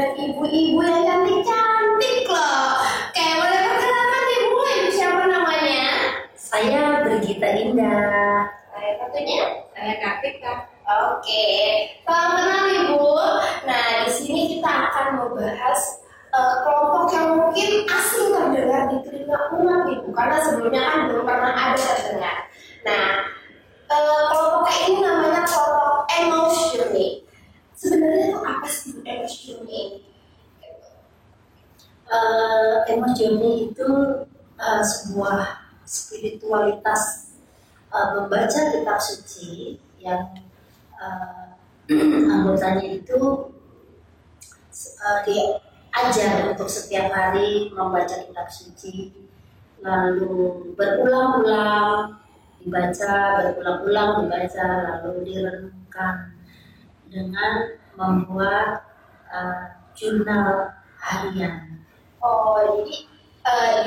dengan ibu-ibu yang cantik-cantik loh. Kayak boleh perkenalkan ibu, ibu siapa namanya? Saya Brigita Indah. Saya satunya? Saya Kartika. Oke, salam kenal ibu. Nah, di sini kita akan membahas kelompok yang mungkin asing terdengar di telinga umat ibu, karena sebelumnya kan belum pernah ada terdengar. Nah, kelompok ini namanya kelompok emosi. Sebenarnya itu apa sih emosi ini? Emosi itu sebuah spiritualitas membaca kitab suci yang anggotanya itu diajar untuk setiap hari membaca kitab suci, lalu berulang-ulang dibaca, berulang-ulang dibaca, lalu direnungkan dengan membuat jurnal harian. Oh, jadi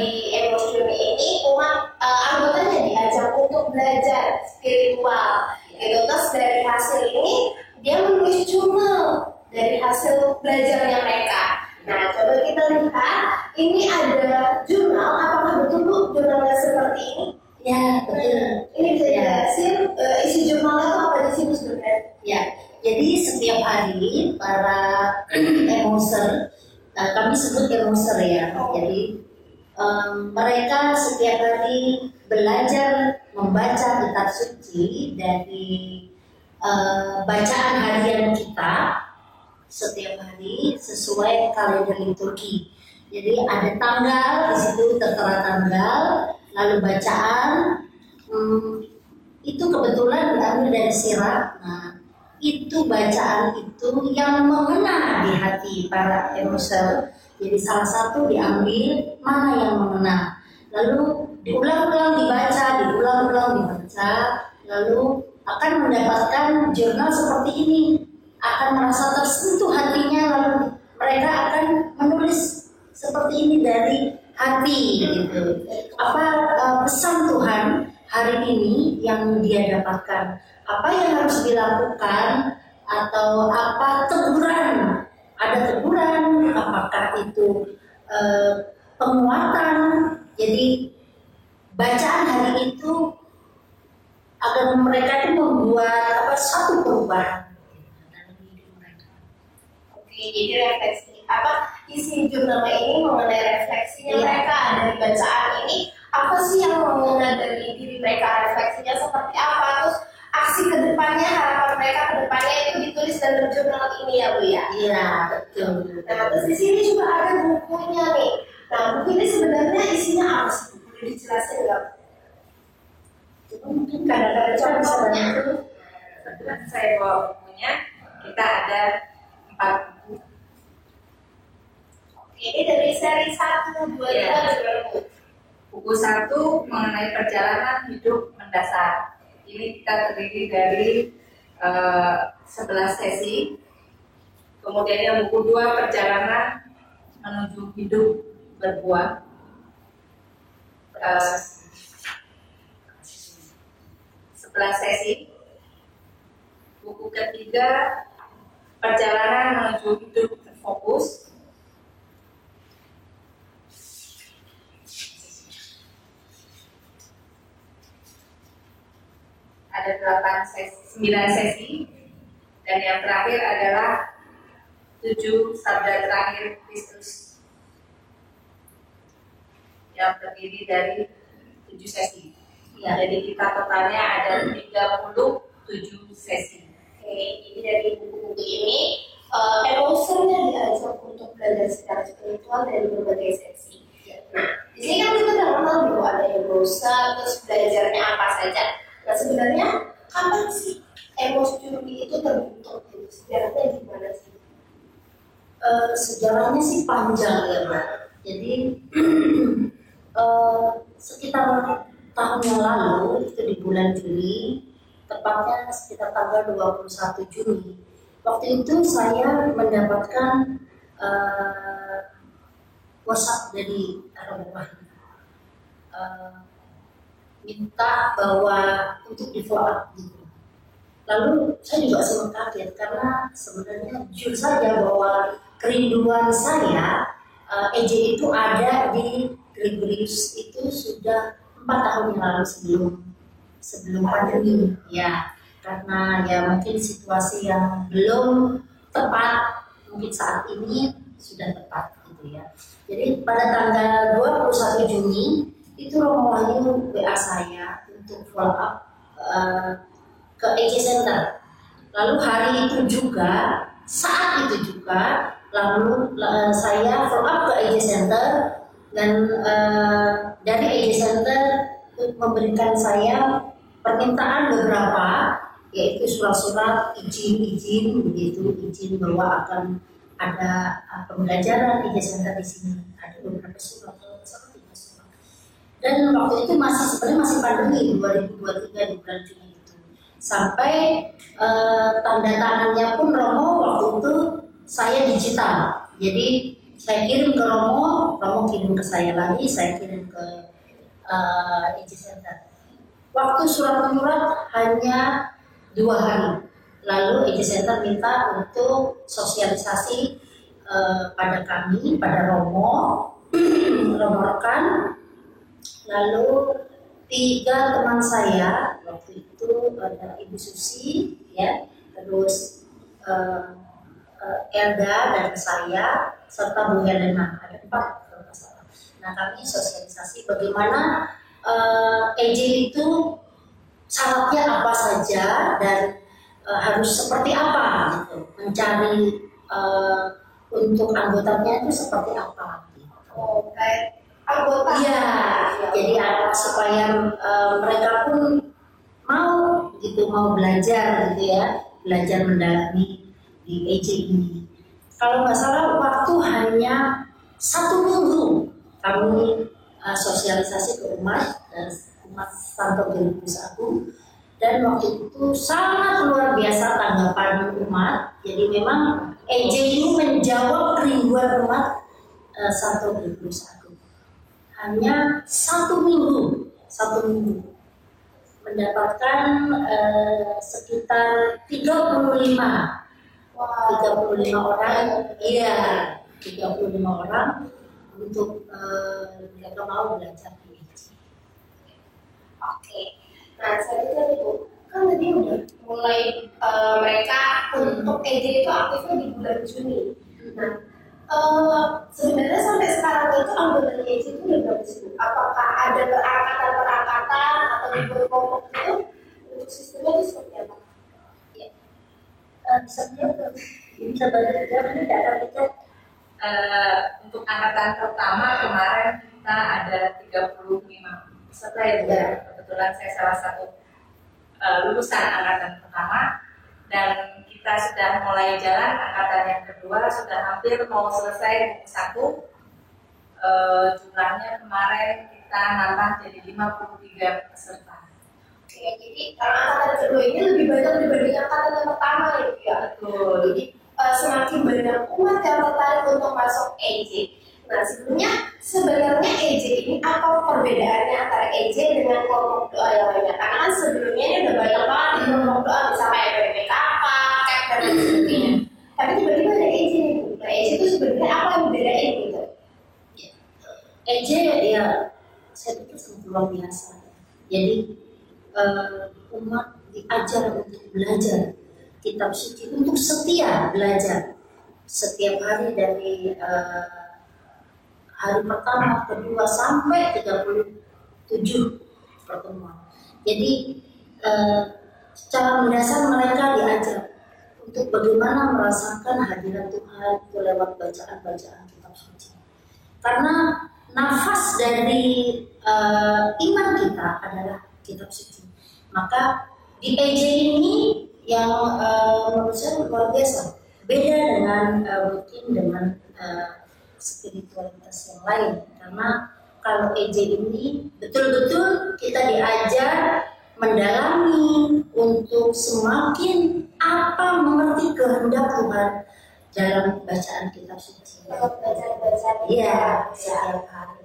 di emosi ini umat anggotanya diajak untuk belajar spiritual. Gitu. Terus dari hasil ini dia menulis jurnal dari hasil belajarnya mereka. Nah, coba kita lihat ini ada jurnal. Apakah betul Bu jurnalnya seperti ini? Ya, betul. Ini bisa dijelasin isi jurnalnya itu apa di sini sebenarnya? Ya, jadi setiap hari para emoser, kami sebut emoser ya. Jadi mereka setiap hari belajar membaca kitab suci dari bacaan harian kita setiap hari sesuai kalender liturgi. Jadi ada tanggal di situ, tertera tanggal, lalu bacaan itu kebetulan diambil dari sirat. Nah, itu bacaan itu yang mengena di hati para emoser. Jadi salah satu diambil mana yang mengena, lalu diulang-ulang dibaca, lalu akan mendapatkan jurnal seperti ini, akan merasa tersentuh hatinya, lalu mereka akan menulis seperti ini dari hati gitu. Apa pesan Tuhan hari ini yang dia dapatkan, apa yang harus dilakukan, atau apa teguran, ada teguran, apakah itu penguatan. Jadi bacaan hari itu agar mereka itu membuat satu perubahan dalam hidup mereka. Oke, jadi refleksi isi jurnal ini mengenai refleksinya mereka dari bacaan ini. Apa sih yang mengena dari diri mereka, refleksinya seperti apa, terus aksi kedepannya, harapan mereka kedepannya itu ditulis dalam jurnal ini ya Bu ya? Iya, betul. Nah, terus di sini juga ada bukunya nih. Nah, buku ini sebenarnya isinya apa sih? Boleh dijelasin nggak? Mungkin kadang-kadang contohnya itu, Kebetulan saya bawa bukunya, kita ada 4 buku. Ini dari seri 1, 2, 3, Buku 1 mengenai perjalanan hidup mendasar. Ini kita terdiri dari 11 sesi. Kemudian yang buku 2 perjalanan menuju hidup berbuah. 11 sesi. Buku ketiga perjalanan menuju hidup terfokus. Ada 9 sesi, dan yang terakhir adalah 7 sabda terakhir Kristus yang terdiri dari 7 sesi. Ya, jadi kita totalnya ada 37 sesi. Oke, jadi dari buku-buku ini emosernya diajak untuk belajar secara spiritual dari berbagai sesi. Nah, di sini kan kita udah kenal dulu ada emoser, terus belajarnya apa saja. Nah, sebenarnya kapan sih emosi itu terbentuk? Sejarahnya gimana sih? sejarahnya sih panjang ya Mbak. Jadi sekitar tahun yang lalu, itu di bulan Juli, tepatnya sekitar tanggal 21 Juli. Waktu itu saya mendapatkan WhatsApp dari rumah, minta bahwa untuk di follow up gitu. Lalu saya juga sempat kaget karena sebenarnya jujur saja bahwa kerinduan saya EJ itu ada di Gregorius itu sudah 4 tahun yang lalu sebelum pandemi ya, karena ya mungkin situasi yang belum tepat, mungkin saat ini sudah tepat gitu ya. Jadi pada tanggal 21 Juni itu Romo Wahyu WA saya untuk follow up ke EJ Center. Lalu hari itu juga, saat itu juga, lalu saya follow up ke EJ Center dan dari EJ Center memberikan saya permintaan beberapa, yaitu surat-surat izin begitu, izin bahwa akan ada pembelajaran EJ Center di sini. Ada beberapa surat, 3 surat. Dan waktu itu sebenarnya masih pandemi 2023 di bulan Juni itu. Sampai tanda tangannya pun Romo waktu itu saya digital. Jadi saya kirim ke Romo kirim ke saya lagi, saya kirim ke EJ Center. Waktu surat-surat hanya 2 hari. Lalu EJ Center minta untuk sosialisasi pada kami, pada Romo rekan. Lalu 3 teman saya waktu itu ada Ibu Susi, ya, terus Elda dan saya serta Bu Helena, ada 4 kalau nggak salah. Nah, kami sosialisasi bagaimana EJ itu syaratnya apa saja dan harus seperti apa gitu, mencari untuk anggotanya itu seperti apa gitu. Oh, kayak anggota. Iya, jadi supaya mereka pun mau belajar gitu ya, belajar mendalami di EJ ini. Kalau nggak salah waktu hanya 1 minggu kami sosialisasi ke umat Santo Gregorius Agung, dan waktu itu sangat luar biasa tanggapan umat. Jadi memang EJ ini menjawab kerinduan umat Santo Gregorius Agung. Hanya 1 minggu mendapatkan sekitar 35 orang, iya 35 orang untuk mereka mau belajar di EJ. Oke. Nah, saya itu kan tadi udah mulai mereka untuk EJ itu aktifnya di bulan Juni. Nah, sebenarnya sampai sekarang itu anggota EJ itu udah berapa sih? Apakah ada perangkatan atau kelompok itu untuk sistemnya itu seperti apa? Ya. Bisa banyak ini data kita. Untuk angkatan pertama kemarin kita ada 35 peserta ya. Kebetulan saya salah satu lulusan angkatan pertama, dan kita sudah mulai jalan angkatan yang kedua, sudah hampir mau selesai buku 1. Jumlahnya kemarin kita nambah jadi 53 peserta. Oke, jadi angkatan kedua ini lebih banyak dibanding angkatan yang pertama ya. Betul. Jadi semakin banyak umat yang tertarik untuk masuk EJ. Nah, sebenarnya EJ ini apa perbedaannya antara EJ dengan kelompok doa yang lainnya? Karena kan sebelumnya ini udah banyak banget di kelompok doa, misalnya kayak BPKK, KEP, dan sebagainya. Tapi tiba-tiba ada EJ nih. Nah, EJ itu sebenarnya apa yang membedain gitu? EJ ya, saya pikir sangat luar biasa. Jadi umat diajar untuk belajar kitab suci, untuk setia belajar setiap hari dari hari pertama, kedua sampai 37 pertemuan. Jadi secara mendasar mereka diajar untuk bagaimana merasakan hadirat Tuhan itu lewat bacaan-bacaan kitab suci. Karena nafas dari iman kita adalah kitab suci. Maka di EJ ini yang menurut saya luar biasa, beda dengan mungkin dengan spiritualitas yang lain. Karena kalau EJ ini betul-betul kita diajar mendalami untuk semakin mengerti kehendak Tuhan dalam bacaan kitab suci. Bacaan-bacaan Iya, setiap hari.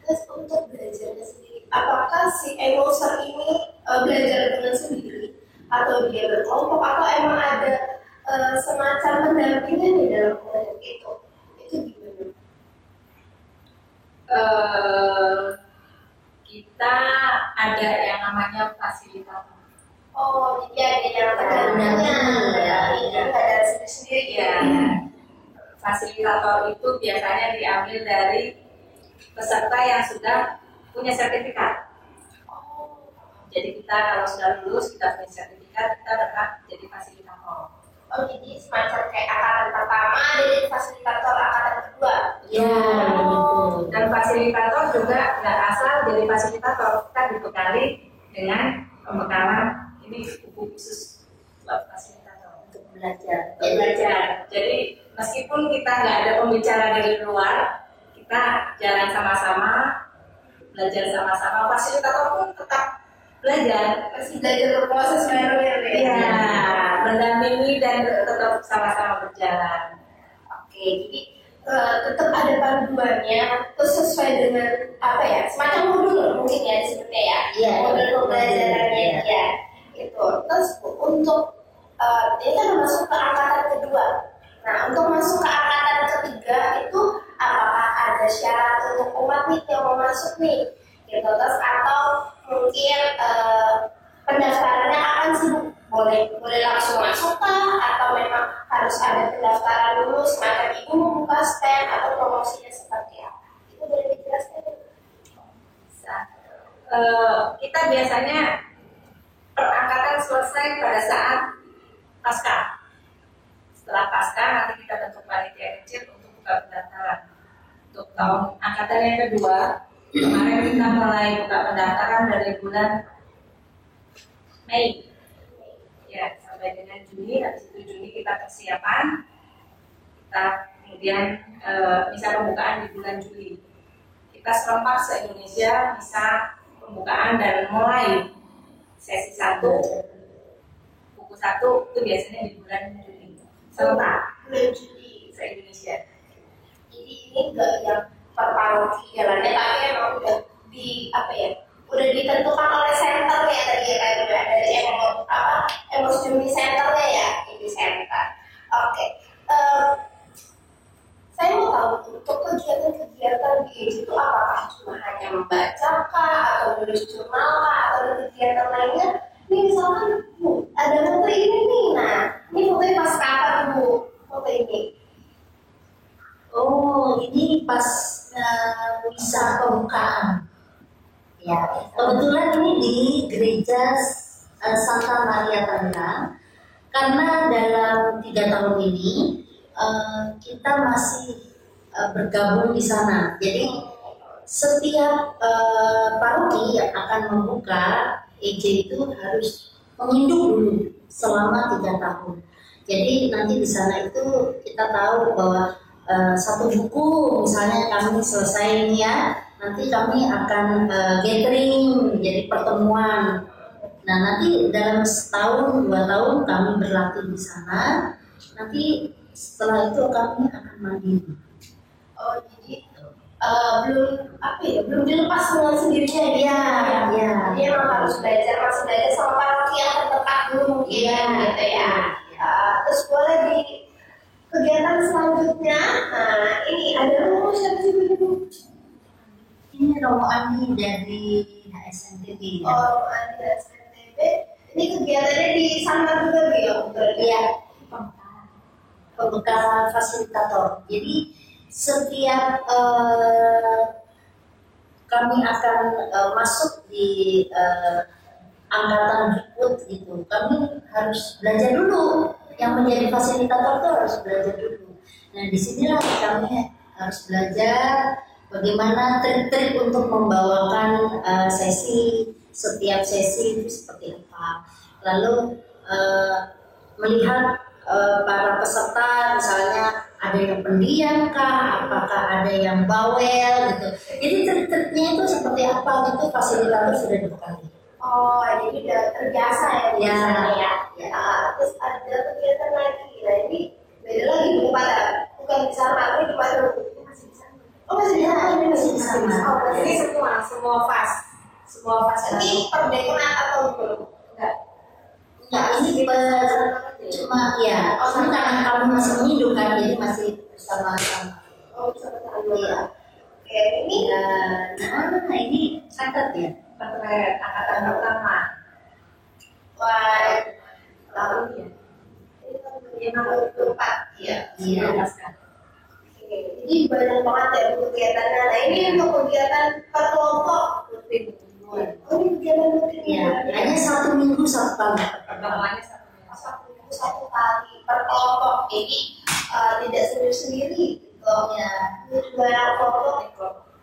Terus untuk belajarnya sendiri, apakah si emoser ini belajar dengan sendiri atau dia berkelompok, atau emang ada semacam pendampingan di dalam proyek itu gimana? Kita ada yang namanya fasilitator. Oh, jadi ada yang pendampingan ya, ini ada sendiri ya. Fasilitator itu biasanya diambil dari peserta yang sudah punya sertifikat. Jadi kita kalau sudah lulus, kita punya sertifikat, kita berhak jadi fasilitator. Oh, jadi semacam kayak angkatan pertama, jadi fasilitator angkatan kedua. Ya, begitu. Dan fasilitator juga nggak asal jadi fasilitator, kita dibekali dengan pembekalan ini buku khusus buat fasilitator Untuk belajar. Jadi meskipun kita nggak ada pembicara dari luar, kita jalan sama-sama, belajar sama-sama. Fasilitator pun tetap belajar, Masih belajar berproses baru ya. iya, mendampingi dan tetap sama-sama berjalan. Oke, jadi tetap ada panduannya, terus sesuai dengan apa ya, semacam modul mungkin ya disebutnya ya. Iya. Modul pembelajarannya Iya. ya. Itu. Terus untuk ini kan masuk ke angkatan kedua. Nah, untuk masuk ke angkatan ketiga itu apakah ada syarat untuk umat nih yang mau masuk nih? Gitu. Terus atau mungkin pendaftarannya akan sibuk, boleh langsung masuk kah? Atau memang harus ada pendaftaran dulu semacam ibu membuka stand atau promosinya seperti apa? Itu boleh dijelaskan? Kita biasanya perangkatan selesai pada saat pasca. Setelah pasca nanti kita bentuk panitia kecil untuk buka pendaftaran. Untuk tahun angkatan yang kedua, kemarin kita mulai buka pendaftaran dari bulan Mei. Ya, sampai dengan Juni, habis itu Juni kita persiapan. Kita kemudian bisa pembukaan di bulan Juli. Kita serempak se-Indonesia bisa pembukaan dan mulai sesi 1, buku 1 itu biasanya di bulan Juli. Serentak Bulan Juli se-Indonesia. Jadi ini enggak yang per paroki jalannya, tapi emang udah di apa ya? Udah ditentukan oleh senternya tadi ya, kayak udah ada emosi senternya ya, ini center. Oke. Saya mau tahu untuk kegiatan-kegiatan di EJ itu apakah cuma hanya membaca kah, atau menulis jurnal kah, atau ada kegiatan lainnya? Ini misalkan Bu, ada foto ini nih, nah ini fotonya pas kapan Bu? Foto ini. Oh, ini pas misa pembukaan. Ya, kebetulan ini di gereja Santa Maria Tangerang. Karena dalam 3 tahun ini kita masih bergabung di sana. Jadi setiap paroki yang akan membuka EJ itu harus menginduk dulu selama 3 tahun. Jadi nanti di sana itu kita tahu bahwa satu buku misalnya kami selesai ini ya, nanti kami akan gathering, jadi pertemuan. Nah nanti dalam setahun 2 tahun kami berlatih di sana. Nanti setelah itu kami akan mandiri. Oh jadi belum dilepas dengan sendirinya dia. Ya. Dia memang harus masih belajar sama paroki yang terdekat dulu mungkin gitu ya. Terus boleh di kegiatan selanjutnya. Nah ini ada Romo siapa sih Bu? Ini Romo Andi dari HSNTB. Oh Romo Andi dari HSNTB. Ini kegiatannya di sana juga Bu ya? Iya. Pembekalan fasilitator. Jadi setiap kami akan masuk di angkatan berikut gitu, kami harus belajar dulu. Yang menjadi fasilitator itu harus belajar dulu. Nah disinilah kami harus belajar bagaimana trik-trik untuk membawakan setiap sesi itu seperti apa. Lalu melihat para peserta misalnya ada yang pendiam kah, apakah ada yang bawel gitu. Jadi trik-triknya itu seperti apa gitu fasilitator sudah dibekali. Oh jadi udah terbiasa ya. Terus ada kegiatan lagi. Nah ini beda lagi bukan di sana, ini di mana? Masih di sana. Oh masih di sana. Ini masih di sana. Oh Jadi semua fas ini perdekatan atau belum? Enggak. Nah ini Cuma ya, karena kamu masih hidup kan, jadi masih bersama-sama. Oh, sama-sama. Iya. Oke, ini Nah, ini catat ya. Potret angkatan pertama. wah, Tahunnya. ini tahun 2024 ya. Iya. Oke, jadi banyak banget ya untuk kegiatannya. Nah, ini untuk kegiatan per kelompok. Oh, ini kegiatan rutin Iya. ya. Hanya 1 minggu 1 kali. Pertemuannya satu minggu. Satu kali per kelompok. Jadi tidak sendiri-sendiri gitu. Ya. Ini banyak kelompok.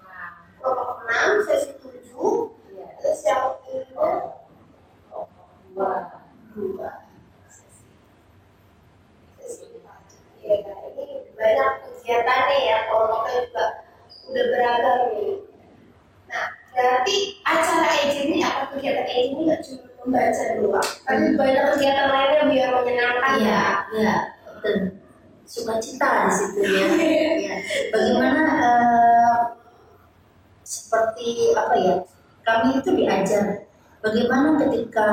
Nah, Kelompok 6, sesi 7. iya. Terus yang itu Dua. 2. Ya, ini banyak kegiatannya ya, kelompoknya juga udah beragam nih. Nah, berarti acara EJ ini atau kegiatan EJ ini nggak cuma membaca doang, tapi banyak kegiatan lainnya biar menyenangkan. Iya, iya. Dan sukacita di situ ya. Ya. Bagaimana seperti apa ya? Kami itu diajar bagaimana ketika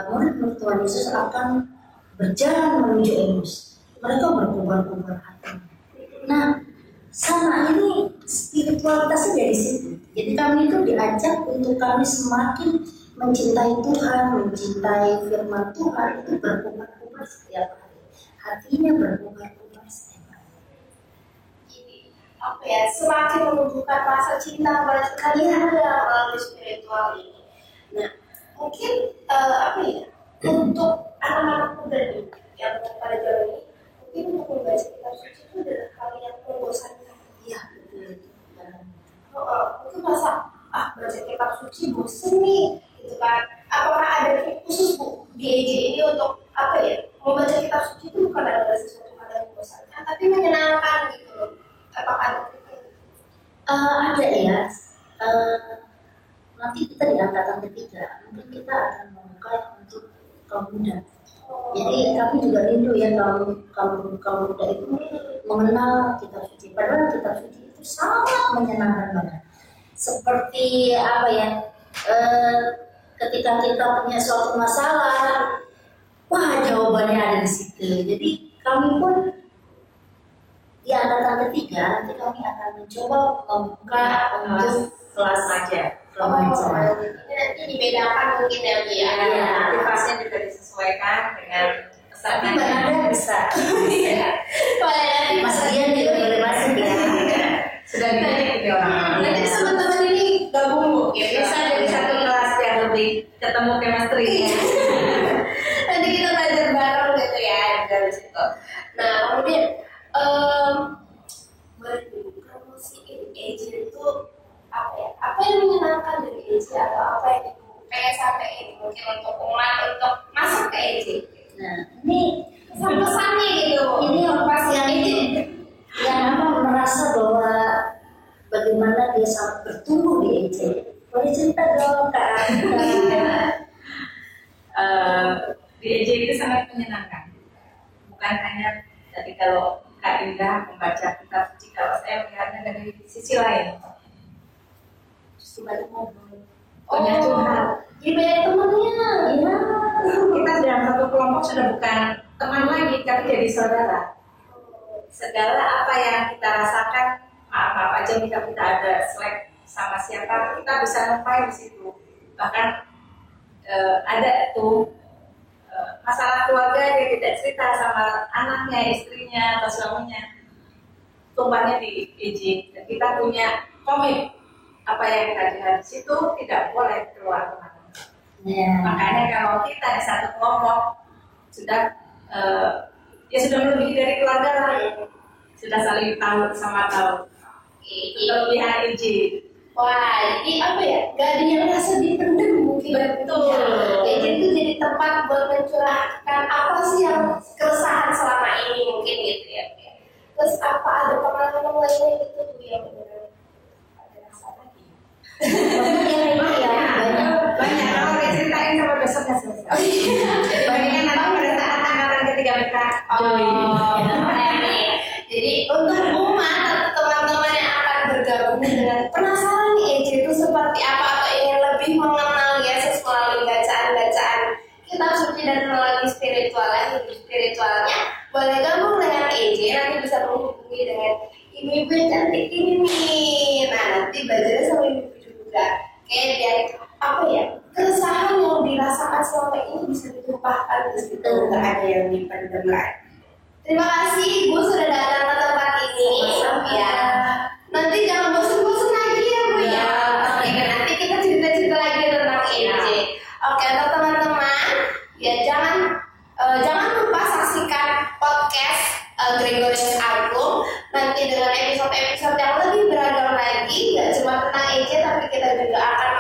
murid-murid Tuhan Yesus akan berjalan menuju Emmaus. Mereka berkobar-kobar hati. Nah, sama ini spiritualitasnya dari situ. Jadi kami itu diajak untuk kami semakin mencintai Tuhan, mencintai firman Tuhan, itu berkobar-kobar setiap hari. Hatinya berkobar-kobar setiap hari. Jadi apa ya, semakin menunjukkan rasa cinta pada kalian melalui spiritual ini. Nah, mungkin apa ya, untuk anak-anak muda nih yang pada zaman ini, mungkin untuk membaca kitab suci itu adalah hal yang membosankan. Iya, betul. Mungkin masa baca kitab suci bosen nih, gitu kan? Apakah ada trik khusus Bu di EJ ini untuk apa ya, membaca kitab suci itu bukan adalah sesuatu hal yang membosankan, tapi menyenangkan gitu loh. Apakah ada triknya? Ada ya. Nanti kita di angkatan ketiga, mungkin kita akan membuka untuk kaum muda. Jadi kami juga rindu ya kaum muda itu mengenal kitab suci. Padahal kitab suci itu sangat menyenangkan banget. Seperti apa ya? Ketika kita punya suatu masalah, wah jawabannya ada di situ. Jadi kami pun di angkatan ketiga nanti kami akan mencoba membuka untuk kelas aja. Ini nanti dibedakan mungkin ya Bu ya. Ya, aktivasinya juga disesuaikan dengan pesan. Tapi Mbak Nanda bisa. Mas Rian juga boleh masuk ya. Sudah dididik orang. Nanti teman-teman ini gabung Bu. Ya, Bisa dari satu kelas biar lebih ketemu chemistry. Nanti kita belajar bareng gitu ya dari situ. Nah, kemudian promosi EJ itu apa ya? Apa yang menyenangkan dari EJ atau apa yang itu pengen sampaikan mungkin untuk umat untuk masuk ke EJ? Nah, ini Pesan-pesannya gitu. ini yang pas yang ini yang apa merasa bahwa bagaimana dia sangat bertumbuh di EJ. Boleh cerita dong Kak. Di EJ itu sangat menyenangkan. Bukan hanya tadi kalau Kak Indah membaca kitab suci, kalau saya melihatnya dari sisi lain. Justru banyak ngobrol, banyak curhat. Jadi banyak temannya. Iya. Kita dalam satu kelompok sudah bukan teman lagi, tapi jadi saudara. Segala apa yang kita rasakan, maaf aja jika kita ada selek sama siapa, kita bisa ngapain di situ. Bahkan ada tuh masalah keluarga dia tidak cerita sama anaknya, istrinya atau suaminya, tumpahnya di EJ. Dan kita punya komit apa yang kita lihat di situ tidak boleh keluar kemana. Makanya kalau kita di satu kelompok sudah ya sudah melebihi dari keluarga lah, sudah saling tahu sama tahu. Itu kelebihan EJ. Wah, jadi apa ya? Gak ada yang rasa dipendam mungkin. Betul. EJ itu jadi tempat buat mencurahkan apa sih yang keresahan selama ini mungkin gitu ya. Terus apa ada pengalaman lainnya gitu Bu yang benar ada rasa lagi? Banyak kalau diceritain sama besoknya selesai. Banyak yang nanti pada saat angkatan ketiga mereka. Jadi untuk umat atau teman-teman yang akan bergabung dengan penasaran nih EJ itu seperti apa atau ingin lebih mengenal Yesus melalui bacaan-bacaan kitab suci tidak terlalu spiritualnya, boleh gabung dengan EJ, nanti bisa menghubungi dengan ibu-ibu yang cantik ini nih. Nah, nanti belajarnya sama ibu juga. Kayak biar apa ya, keresahan yang dirasakan selama ini bisa ditumpahkan ke situ, nggak ada yang dipendam lagi. Terima kasih Ibu sudah datang ke tempat ini. Ya, nanti jangan bosan-bosan lagi ya Bu ya. Oke, nanti kita cerita-cerita lagi tentang EJ. Oke, untuk teman-teman, ya jangan lupa saksikan podcast Gregorius Agung nanti dengan episode-episode yang lebih beragam lagi, nggak cuma tentang EJ tapi kita juga akan